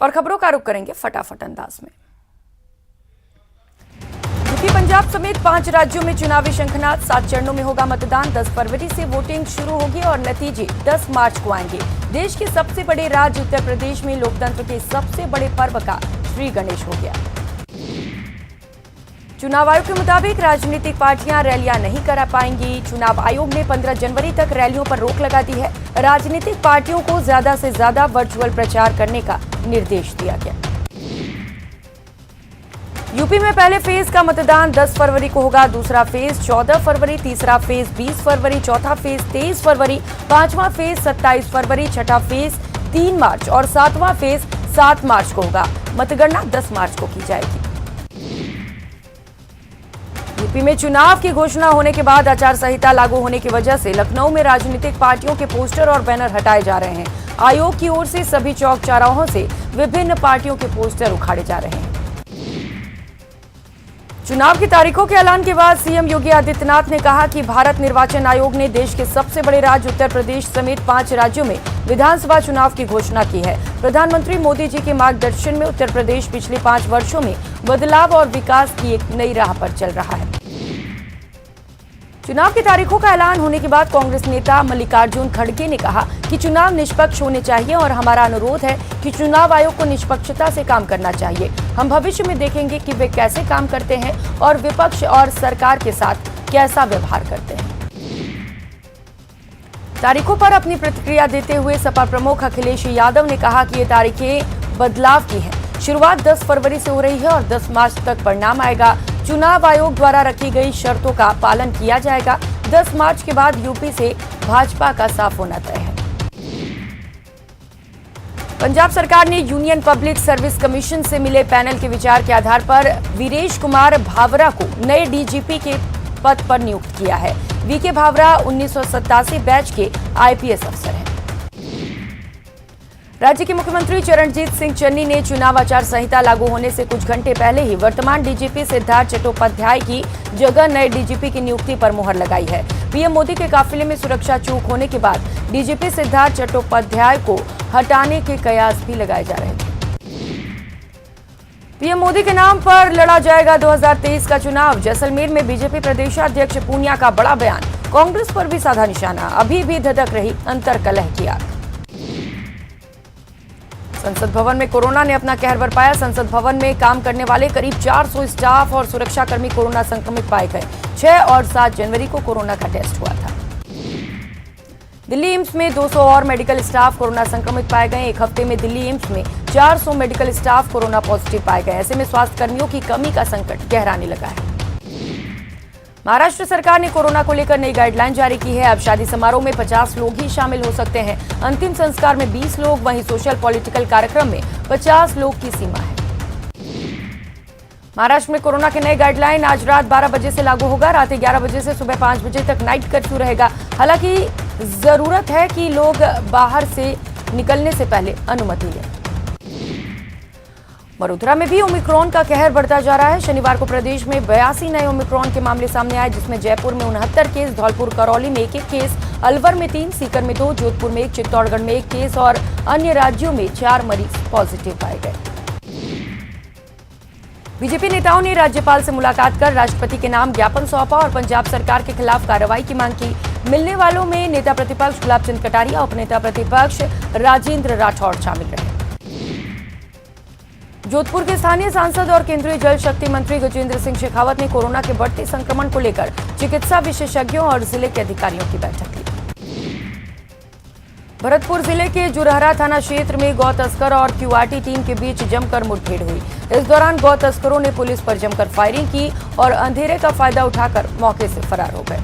और खबरों का रुख करेंगे फटाफट अंदाज में। यूपी पंजाब समेत 5 राज्यों में चुनावी शंखनाद। 7 चरणों में होगा मतदान। 10 फरवरी से वोटिंग शुरू होगी और नतीजे 10 मार्च को आएंगे। देश के सबसे बड़े राज्य उत्तर प्रदेश में लोकतंत्र के सबसे बड़े पर्व का श्री गणेश हो गया। चुनाव आयोग के मुताबिक राजनीतिक पार्टियां रैलियां नहीं करा पाएंगी। चुनाव आयोग ने 15 जनवरी तक रैलियों पर रोक लगा दी है। राजनीतिक पार्टियों को ज्यादा से ज्यादा वर्चुअल प्रचार करने का निर्देश दिया गया। यूपी में पहले फेज का मतदान 10 फरवरी को होगा। दूसरा फेज 14 फरवरी, तीसरा फेज 20 फरवरी, चौथा फेज 23 फरवरी, पांचवा फेज 27 फरवरी, छठा फेज 3 मार्च और 7वां फेज 7 मार्च को होगा। मतगणना 10 मार्च को की जाएगी। यूपी में चुनाव की घोषणा होने के बाद आचार संहिता लागू होने की वजह से लखनऊ में राजनीतिक पार्टियों के पोस्टर और बैनर हटाए जा रहे हैं। आयोग की ओर से सभी चौक चौराहों से विभिन्न पार्टियों के पोस्टर उखाड़े जा रहे हैं। चुनाव की तारीखों के ऐलान के बाद सीएम योगी आदित्यनाथ ने कहा कि भारत निर्वाचन आयोग ने देश के सबसे बड़े राज्य उत्तर प्रदेश समेत 5 राज्यों में विधानसभा चुनाव की घोषणा की है। प्रधानमंत्री मोदी जी के मार्गदर्शन में उत्तर प्रदेश पिछले 5 वर्षों में बदलाव और विकास की एक नई राह पर चल रहा है। चुनाव की तारीखों का ऐलान होने के बाद कांग्रेस नेता मल्लिकार्जुन खड़गे ने कहा कि चुनाव निष्पक्ष होने चाहिए और हमारा अनुरोध है कि चुनाव आयोग को निष्पक्षता से काम करना चाहिए। हम भविष्य में देखेंगे कि वे कैसे काम करते हैं और विपक्ष और सरकार के साथ कैसा व्यवहार करते हैं। तारीखों पर अपनी प्रतिक्रिया देते हुए सपा प्रमुख अखिलेश यादव ने कहा कि ये तारीखें बदलाव की हैं। शुरुआत 10 फरवरी से हो रही है और 10 मार्च तक परिणाम आएगा। चुनाव आयोग द्वारा रखी गई शर्तों का पालन किया जाएगा। 10 मार्च के बाद यूपी से भाजपा का साफ होना तय है। पंजाब सरकार ने यूनियन पब्लिक सर्विस कमीशन से मिले पैनल के विचार के आधार पर वीरेश कुमार भावरा को नए डीजीपी के पद पर नियुक्त किया है। वीके भावरा 1987 बैच के आईपीएस अफसर हैं। राज्य के मुख्यमंत्री चरणजीत सिंह चन्नी ने चुनाव आचार संहिता लागू होने से कुछ घंटे पहले ही वर्तमान डीजीपी सिद्धार्थ चट्टोपाध्याय की जगह नए डीजीपी की नियुक्ति पर मुहर लगाई है। पीएम मोदी के काफिले में सुरक्षा चूक होने के बाद डीजीपी सिद्धार्थ चट्टोपाध्याय को हटाने के कयास भी लगाए जा रहे थे। पीएम मोदी के नाम पर लड़ा जाएगा 2023 का चुनाव। जैसलमेर में बीजेपी प्रदेशाध्यक्ष पूनिया का बड़ा बयान। कांग्रेस पर भी साधा निशाना। अभी भी धधक रही अंतर्कलह की आग। संसद भवन में कोरोना ने अपना कहर बरपाया। संसद भवन में काम करने वाले करीब 400 स्टाफ और सुरक्षाकर्मी कोरोना संक्रमित पाए गए। 6 और 7 जनवरी को कोरोना का टेस्ट हुआ था। दिल्ली एम्स में 200 और मेडिकल स्टाफ कोरोना संक्रमित पाए गए। एक हफ्ते में दिल्ली एम्स में 400 मेडिकल स्टाफ कोरोना पॉजिटिव पाए गए। ऐसे में स्वास्थ्य कर्मियों की कमी का संकट गहराने लगा है। महाराष्ट्र सरकार ने कोरोना को लेकर नई गाइडलाइन जारी की है। अब शादी समारोह में 50 लोग ही शामिल हो सकते हैं। अंतिम संस्कार में 20 लोग, वहीं सोशल पॉलिटिकल कार्यक्रम में 50 लोग की सीमा है। महाराष्ट्र में कोरोना के नए गाइडलाइन आज रात 12 बजे से लागू होगा। रात 11 बजे से सुबह 5 बजे तक नाइट कर्फ्यू रहेगा। हालांकि जरूरत है कि लोग बाहर से निकलने से पहले अनुमति लें। वडोदरा में भी ओमिक्रॉन का कहर बढ़ता जा रहा है। शनिवार को प्रदेश में 82 नए ओमिक्रॉन के मामले सामने आए, जिसमें जयपुर में 69 केस, धौलपुर करौली में 1 केस, अलवर में 3, सीकर में 2, जोधपुर में 1, चित्तौड़गढ़ में 1 केस और अन्य राज्यों में 4 मरीज पॉजिटिव पाए गए। बीजेपी नेताओं ने राज्यपाल से मुलाकात कर राष्ट्रपति के नाम ज्ञापन सौंपा और पंजाब सरकार के खिलाफ कार्रवाई की मांग की। मिलने वालों में नेता प्रतिपक्ष गुलाब चंद कटारिया, उपनेता प्रतिपक्ष राजेंद्र राठौड़ शामिल रहे। जोधपुर के स्थानीय सांसद और केंद्रीय जल शक्ति मंत्री गजेंद्र सिंह शेखावत ने कोरोना के बढ़ते संक्रमण को लेकर चिकित्सा विशेषज्ञों और जिले के अधिकारियों की बैठक ली। भरतपुर जिले के जुरहरा थाना क्षेत्र में गौ तस्कर और क्यूआरटी टीम के बीच जमकर मुठभेड़ हुई। इस दौरान गौ तस्करों ने पुलिस पर जमकर फायरिंग की और अंधेरे का फायदा उठाकर मौके से फरार हो गए।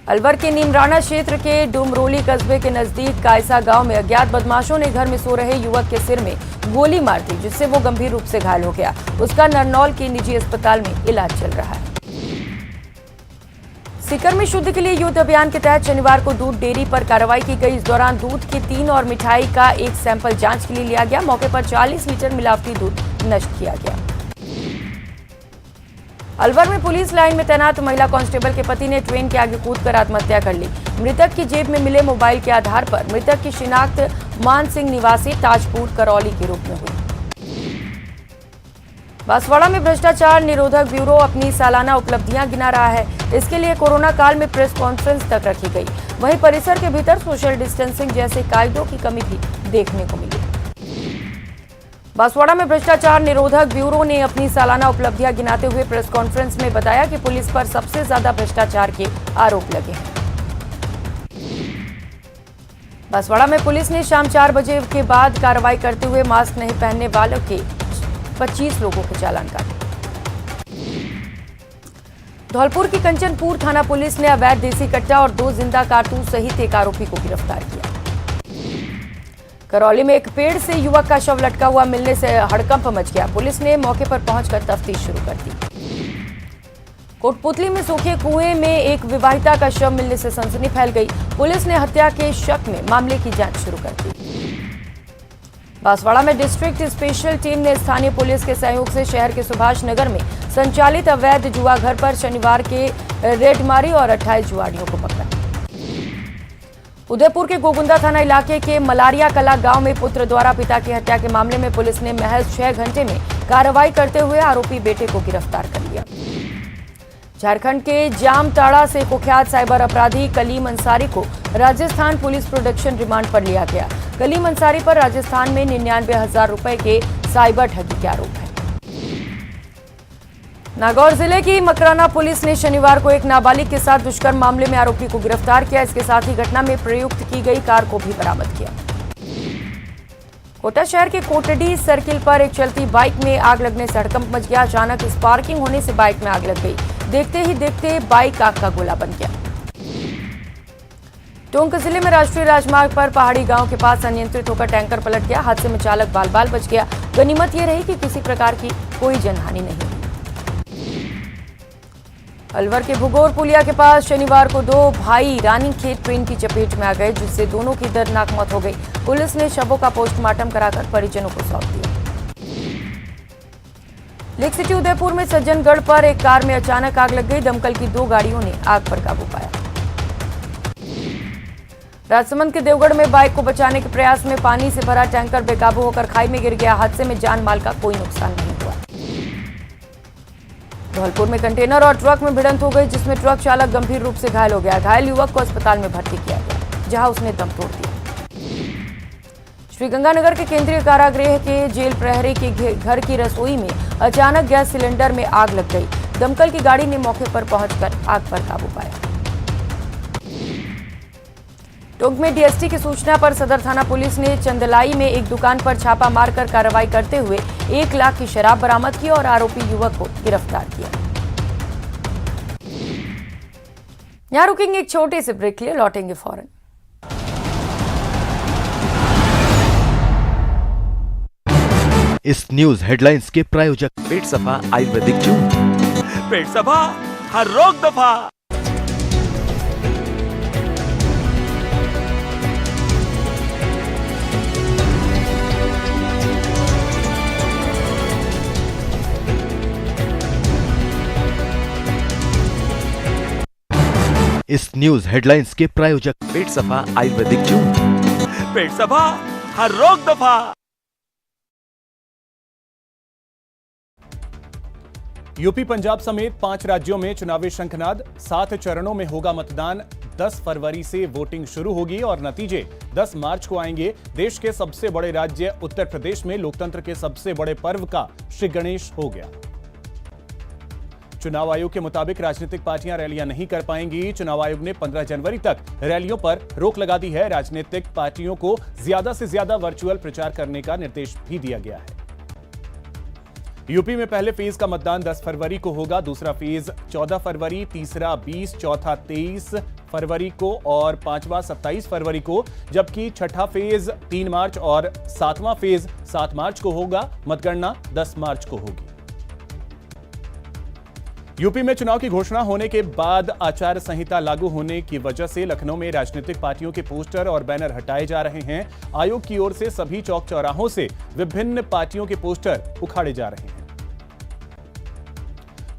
अलवर के नीमराना क्षेत्र के डुमरोली कस्बे के नजदीक कायसा गांव में अज्ञात बदमाशों ने घर में सो रहे युवक के सिर में गोली मार दी, जिससे वो गंभीर रूप से घायल हो गया। उसका नरनौल के निजी अस्पताल में इलाज चल रहा है। सीकर में शुद्ध के लिए युद्ध अभियान के तहत शनिवार को दूध डेयरी पर कार्रवाई की गई। इस दौरान दूध के 3 और मिठाई का एक सैंपल जांच के लिए लिया गया। मौके पर 40 लीटर मिलावटी दूध नष्ट किया गया। अलवर में पुलिस लाइन में तैनात महिला कांस्टेबल के पति ने ट्रेन के आगे कूदकर आत्महत्या कर ली। मृतक की जेब में मिले मोबाइल के आधार पर मृतक की शिनाख्त मान सिंह निवासी ताजपुर करौली के रूप में हुई। बांसवाड़ा में भ्रष्टाचार निरोधक ब्यूरो अपनी सालाना उपलब्धियां गिना रहा है। इसके लिए कोरोना काल में प्रेस कॉन्फ्रेंस तक रखी गई। वहीं परिसर के भीतर सोशल डिस्टेंसिंग जैसे कायदों की कमी भी देखने को मिली। बांसवाड़ा में भ्रष्टाचार निरोधक ब्यूरो ने अपनी सालाना उपलब्धियां गिनाते हुए प्रेस कॉन्फ्रेंस में बताया कि पुलिस पर सबसे ज्यादा भ्रष्टाचार के आरोप लगे हैं। बांसवाड़ा में पुलिस ने शाम 4 बजे के बाद कार्रवाई करते हुए मास्क नहीं पहनने वालों के 25 लोगों के चालान काटे। धौलपुर की कंचनपुर थाना पुलिस ने अवैध देसी कट्टा और 2 जिंदा कारतूस सहित एक आरोपी को गिरफ्तार किया। करौली में एक पेड़ से युवक का शव लटका हुआ मिलने से हड़कंप मच गया। पुलिस ने मौके पर पहुंचकर तफ्तीश शुरू कर दी। कोटपुतली में सूखे कुएं में एक विवाहिता का शव मिलने से सनसनी फैल गई। पुलिस ने हत्या के शक में मामले की जांच शुरू कर दी। बांसवाड़ा में डिस्ट्रिक्ट स्पेशल टीम ने स्थानीय पुलिस के सहयोग से शहर के सुभाष नगर में संचालित अवैध जुआ घर पर शनिवार के रेड मारी और 28 जुआड़ियों को पकड़ा। उदयपुर के गोगुंदा थाना इलाके के मलारिया कला गांव में पुत्र द्वारा पिता की हत्या के मामले में पुलिस ने महज 6 घंटे में कार्रवाई करते हुए आरोपी बेटे को गिरफ्तार कर लिया। झारखंड के जामताड़ा से कुख्यात साइबर अपराधी कलीम अंसारी को राजस्थान पुलिस प्रोडक्शन रिमांड पर लिया गया। कलीम अंसारी पर राजस्थान में 99,000 रुपए के साइबर ठगी के आरोप है। नागौर जिले की मकराना पुलिस ने शनिवार को एक नाबालिग के साथ दुष्कर्म मामले में आरोपी को गिरफ्तार किया। इसके साथ ही घटना में प्रयुक्त की गई कार को भी बरामद किया। कोटा शहर के कोटडी सर्किल पर एक चलती बाइक में आग लगने से हड़कंप मच गया। अचानक स्पार्किंग होने से बाइक में आग लग गई। देखते ही देखते बाइक आग का गोला बन गया। टोंक जिले में राष्ट्रीय राजमार्ग पर पहाड़ी गांव के पास अनियंत्रित होकर टैंकर पलट गया। हादसे में चालक बाल-बाल बच गया। गनीमत ये रही कि किसी प्रकार की कोई जनहानि नहीं हुई। अलवर के भुगोर पुलिया के पास शनिवार को 2 भाई रानीखेत ट्रेन की चपेट में आ गए, जिससे दोनों की दर्दनाक मौत हो गई। पुलिस ने शवों का पोस्टमार्टम कराकर परिजनों को सौंप दिया। लेक सिटी उदयपुर में सज्जनगढ़ पर एक कार में अचानक आग लग गई। दमकल की 2 गाड़ियों ने आग पर काबू पाया। राजसमंद के देवगढ़ में बाइक को बचाने के प्रयास में पानी से भरा टैंकर बेकाबू होकर खाई में गिर गया। हादसे में जान माल का कोई नुकसान नहीं हुआ। धौलपुर में कंटेनर और ट्रक में भिड़ंत हो गई, जिसमें ट्रक चालक गंभीर रूप से घायल हो गया। घायल युवक को अस्पताल में भर्ती किया गया, जहां उसने दम तोड़ दिया। श्रीगंगानगर के केंद्रीय कारागृह के जेल प्रहरी के घर की रसोई में अचानक गैस सिलेंडर में आग लग गई। दमकल की गाड़ी ने मौके पर पहुंचकर आग पर काबू पाया। टोंक में डीएसटी की सूचना पर सदर थाना पुलिस ने चंदलाई में एक दुकान पर छापा मारकर कार्रवाई करते हुए 1 लाख की शराब बरामद की और आरोपी युवक को गिरफ्तार किया। यहां रुकेंगे एक छोटे से ब्रेक के लिए, लौटेंगे फौरन। इस न्यूज हेडलाइंस के प्रायोजक पेट सफा आयुर्वेदिक जून, पेट सफा हर रोग दफा। इस न्यूज हेडलाइंस के प्रायोजक पेट सफा आयुर्वेदिक जून, पेट सफा हर रोग दफा। यूपी पंजाब समेत 5 राज्यों में चुनावी शंखनाद। 7 चरणों में होगा मतदान। 10 फरवरी से वोटिंग शुरू होगी और नतीजे 10 मार्च को आएंगे। देश के सबसे बड़े राज्य उत्तर प्रदेश में लोकतंत्र के सबसे बड़े पर्व का श्री गणेश हो गया। चुनाव आयोग के मुताबिक राजनीतिक पार्टियां रैलियां नहीं कर पाएंगी। चुनाव आयोग ने 15 जनवरी तक रैलियों पर रोक लगा दी है। राजनीतिक पार्टियों को ज्यादा से ज्यादा वर्चुअल प्रचार करने का निर्देश भी दिया गया है। यूपी में पहले फेज का मतदान 10 फरवरी को होगा, दूसरा फेज 14 फरवरी, तीसरा 20, चौथा 23 फरवरी को और पांचवा 27 फरवरी को, जबकि छठा फेज 3 मार्च और 7वां फेज 7 मार्च को होगा। मतगणना 10 मार्च को होगी। यूपी में चुनाव की घोषणा होने के बाद आचार संहिता लागू होने की वजह से लखनऊ में राजनीतिक पार्टियों के पोस्टर और बैनर हटाए जा रहे हैं। आयोग की ओर से सभी चौक चौराहों से विभिन्न पार्टियों के पोस्टर उखाड़े जा रहे हैं।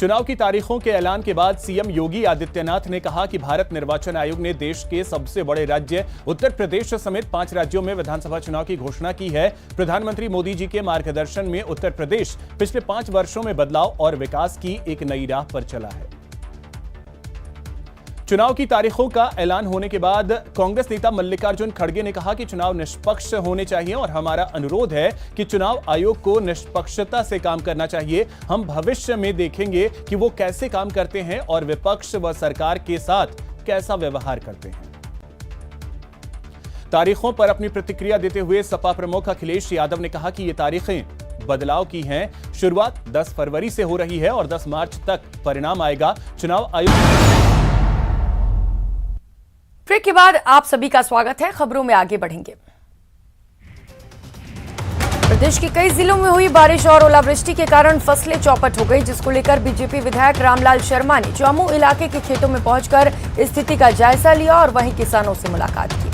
चुनाव की तारीखों के ऐलान के बाद सीएम योगी आदित्यनाथ ने कहा कि भारत निर्वाचन आयोग ने देश के सबसे बड़े राज्य उत्तर प्रदेश समेत 5 राज्यों में विधानसभा चुनाव की घोषणा की है। प्रधानमंत्री मोदी जी के मार्गदर्शन में उत्तर प्रदेश पिछले 5 वर्षों में बदलाव और विकास की एक नई राह पर चला है। चुनाव की तारीखों का ऐलान होने के बाद कांग्रेस नेता मल्लिकार्जुन खड़गे ने कहा कि चुनाव निष्पक्ष होने चाहिए और हमारा अनुरोध है कि चुनाव आयोग को निष्पक्षता से काम करना चाहिए। हम भविष्य में देखेंगे कि वो कैसे काम करते हैं और विपक्ष व सरकार के साथ कैसा व्यवहार करते हैं। तारीखों पर अपनी प्रतिक्रिया देते हुए सपा प्रमुख अखिलेश यादव ने कहा कि ये तारीखें बदलाव की हैं। शुरुआत 10 फरवरी से हो रही है और 10 मार्च तक परिणाम आएगा। चुनाव आयोग। ब्रेक के बाद आप सभी का स्वागत है। खबरों में आगे बढ़ेंगे। प्रदेश के कई जिलों में हुई बारिश और ओलावृष्टि के कारण फसलें चौपट हो गई, जिसको लेकर बीजेपी विधायक रामलाल शर्मा ने चौमू इलाके के खेतों में पहुंचकर स्थिति का जायजा लिया और वहीं किसानों से मुलाकात की।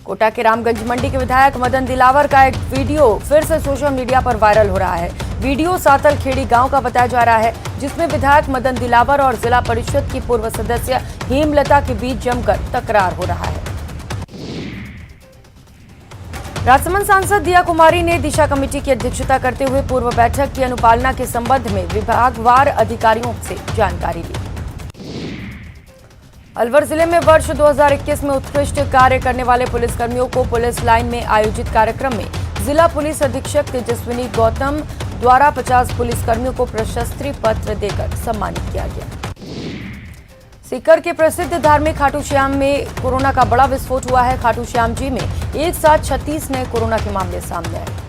कोटा के रामगंज मंडी के विधायक मदन दिलावर का एक वीडियो फिर से सोशल मीडिया पर वायरल हो रहा है। वीडियो सातल खेड़ी गांव का बताया जा रहा है, जिसमें विधायक मदन दिलावर और जिला परिषद की पूर्व सदस्य हेमलता के बीच जमकर तकरार हो रहा है। राजसमंद सांसद दिया कुमारी ने दिशा कमेटी की अध्यक्षता करते हुए पूर्व बैठक की अनुपालना के संबंध में विभागवार अधिकारियों से जानकारी ली। अलवर जिले में वर्ष 2021 में उत्कृष्ट कार्य करने वाले पुलिसकर्मियों को पुलिस लाइन में आयोजित कार्यक्रम में जिला पुलिस अधीक्षक तेजस्विनी गौतम द्वारा 50 पुलिसकर्मियों को प्रशस्ति पत्र देकर सम्मानित किया गया। सीकर के प्रसिद्ध धार्मिक खाटू श्याम में कोरोना का बड़ा विस्फोट हुआ है। खाटू श्याम जी में एक साथ 36 नए कोरोना के मामले सामने आए।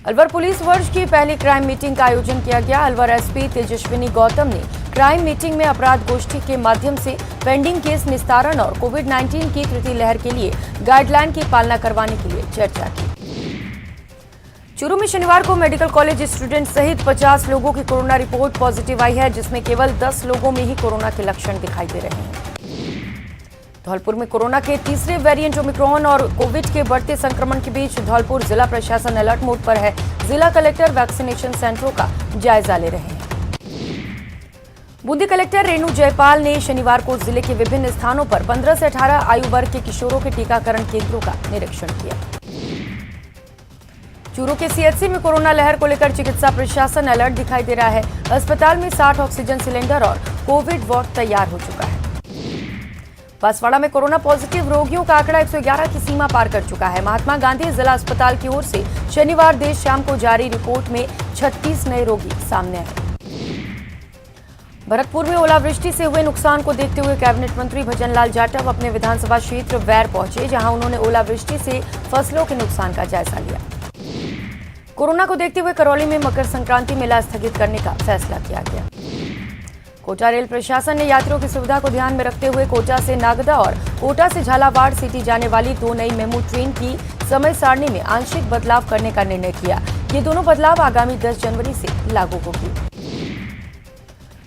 अलवर पुलिस वर्ष की पहली क्राइम मीटिंग का आयोजन किया गया। अलवर एसपी तेजस्विनी गौतम ने क्राइम मीटिंग में अपराध गोष्ठी के माध्यम से पेंडिंग केस निस्तारण और कोविड-19 की तृतीय लहर के लिए गाइडलाइन की पालना करवाने के लिए चर्चा की। चूरू में शनिवार को मेडिकल कॉलेज स्टूडेंट सहित 50 लोगों की कोरोना रिपोर्ट पॉजिटिव आई है, जिसमें केवल 10 लोगों में ही कोरोना के लक्षण दिखाई दे रहे हैं। धौलपुर में कोरोना के तीसरे वेरिएंट ओमिक्रॉन और कोविड के बढ़ते संक्रमण के बीच धौलपुर जिला प्रशासन अलर्ट मोड पर है। जिला कलेक्टर वैक्सीनेशन सेंटरों का जायजा ले रहे हैं। बूंदी कलेक्टर रेणु जयपाल ने शनिवार को जिले के विभिन्न स्थानों पर 15 से 18 आयु वर्ग के किशोरों के टीकाकरण केंद्रों का निरीक्षण किया। चूरू के सीएचसी में कोरोना लहर को लेकर चिकित्सा प्रशासन अलर्ट दिखाई दे रहा है। अस्पताल में 60 ऑक्सीजन सिलेंडर और कोविड वार्ड तैयार हो चुका है। बांसवाड़ा में कोरोना पॉजिटिव रोगियों का आंकड़ा 111 की सीमा पार कर चुका है। महात्मा गांधी जिला अस्पताल की ओर से शनिवार देर शाम को जारी रिपोर्ट में 36 नए रोगी सामने आए। भरतपुर में ओलावृष्टि से हुए नुकसान को देखते हुए कैबिनेट मंत्री भजन लाल जाटव अपने विधानसभा क्षेत्र वैर पहुंचे, जहां उन्होंने ओलावृष्टि से फसलों के नुकसान का जायजा लिया। कोरोना को देखते हुए करौली में मकर संक्रांति मेला स्थगित करने का फैसला किया गया। कोटा रेल प्रशासन ने यात्रियों की सुविधा को ध्यान में रखते हुए कोटा से नागदा और कोटा से झालावाड़ सिटी जाने वाली 2 नई मेमू ट्रेन की समय सारणी में आंशिक बदलाव करने का निर्णय किया। ये दोनों बदलाव आगामी 10 जनवरी से लागू होगी।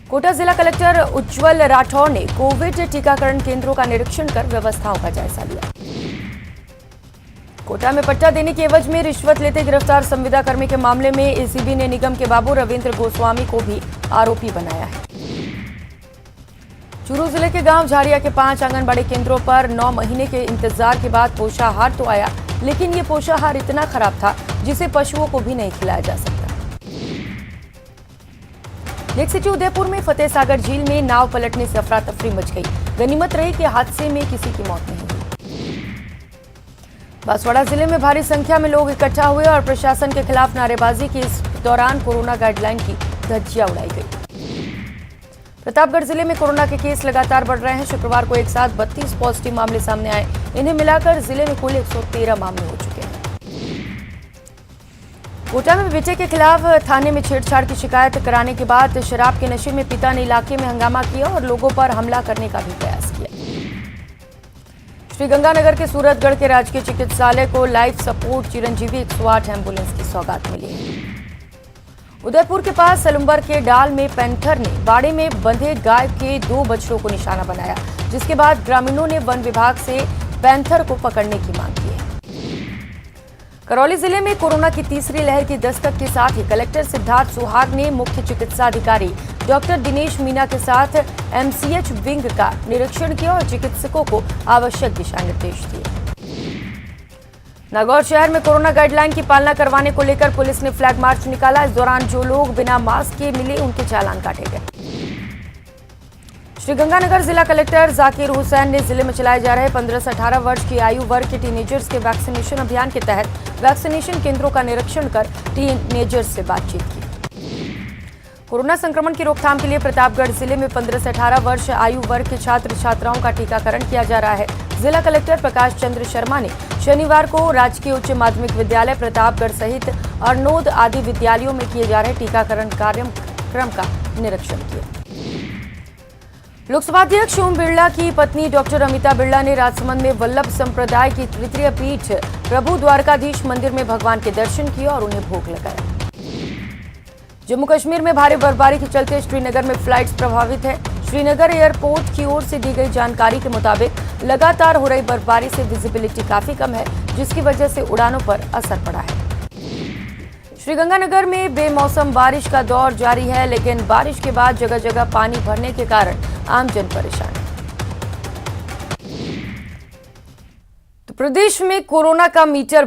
कोटा जिला कलेक्टर उज्जवल राठौर ने कोविड टीकाकरण केंद्रों का निरीक्षण कर व्यवस्थाओं का जायजा लिया। कोटा में पट्टा देने की एवज में रिश्वत लेते गिरफ्तार संविदा कर्मी के मामले में एसीबी ने निगम के बाबू रविंद्र गोस्वामी को भी आरोपी बनाया है। चूरू जिले के गांव झाड़िया के 5 आंगनबाड़ी केंद्रों पर 9 महीने के इंतजार के बाद पोषाहार तो आया, लेकिन ये पोषाहार इतना खराब था जिसे पशुओं को भी नहीं खिलाया जा सकता। लेक सिटी उदयपुर में फतेह सागर झील में नाव पलटने से अफरा तफरी मच गई। गनीमत रही कि हादसे में किसी की मौत नहीं हुई। बांसवाड़ा जिले में भारी संख्या में लोग इकट्ठा हुए और प्रशासन के खिलाफ नारेबाजी की। इस दौरान कोरोना गाइडलाइन की धज्जियां उड़ाई गई। प्रतापगढ़ जिले में कोरोना के केस लगातार बढ़ रहे हैं। शुक्रवार को एक साथ 32 पॉजिटिव मामले सामने आए। इन्हें मिलाकर जिले में कुल 113 मामले हो चुके हैं। कोटा में बेटे के खिलाफ थाने में छेड़छाड़ की शिकायत कराने के बाद शराब के नशे में पिता ने इलाके में हंगामा किया और लोगों पर हमला करने का भी प्रयास किया। श्रीगंगानगर के सूरतगढ़ के राजकीय चिकित्सालय को लाइफ सपोर्ट चिरंजीवी 108 एम्बुलेंस की सौगात मिली है। उदयपुर के पास सलुम्बर के डाल में पैंथर ने बाड़े में बंधे गाय के 2 बछड़ों को निशाना बनाया, जिसके बाद ग्रामीणों ने वन विभाग से पैंथर को पकड़ने की मांग की है। करौली जिले में कोरोना की तीसरी लहर की दस्तक के साथ ही कलेक्टर सिद्धार्थ सुहाग ने मुख्य चिकित्सा अधिकारी डॉक्टर दिनेश मीना के साथ एमसीएच विंग का निरीक्षण किया और चिकित्सकों को आवश्यक दिशा निर्देश दिए। नागौर शहर में कोरोना गाइडलाइन की पालना करवाने को लेकर पुलिस ने फ्लैग मार्च निकाला। इस दौरान जो लोग बिना मास्क के मिले उनके चालान काटे गए। श्रीगंगानगर जिला कलेक्टर जाकिर हुसैन ने जिले में चलाए जा रहे 15 से 18 वर्ष की आयु वर्ग के टीनेजर्स के वैक्सीनेशन अभियान के तहत वैक्सीनेशन केंद्रों का निरीक्षण कर टीनेजर्स से बातचीत की। कोरोना संक्रमण की रोकथाम के लिए प्रतापगढ़ जिले में 15 से 18 वर्ष आयु वर्ग के छात्र छात्राओं का टीकाकरण किया जा रहा है। जिला कलेक्टर प्रकाश चंद्र शर्मा ने शनिवार को राजकीय उच्च माध्यमिक विद्यालय प्रतापगढ़ सहित अर्नोद आदि विद्यालयों में किए जा रहे टीकाकरण कार्यक्रम का निरीक्षण किया। लोकसभा अध्यक्ष ओम बिरला की पत्नी डॉक्टर अमिता बिरला ने राजसमंद में वल्लभ संप्रदाय की तृतीय पीठ प्रभु द्वारकाधीश मंदिर में भगवान के दर्शन किए और उन्हें भोग लगाया। जम्मू कश्मीर में भारी बर्फबारी के चलते श्रीनगर में फ्लाइट्स प्रभावित है। श्रीनगर एयरपोर्ट की ओर से दी गई जानकारी के मुताबिक लगातार हो रही बर्फबारी से विजिबिलिटी काफी कम है, जिसकी वजह से उड़ानों पर असर पड़ा है। श्रीगंगानगर में बेमौसम बारिश का दौर जारी है, लेकिन बारिश के बाद जगह जगह पानी भरने के कारण आमजन परेशान है। तो प्रदेश में कोरोना का मीटर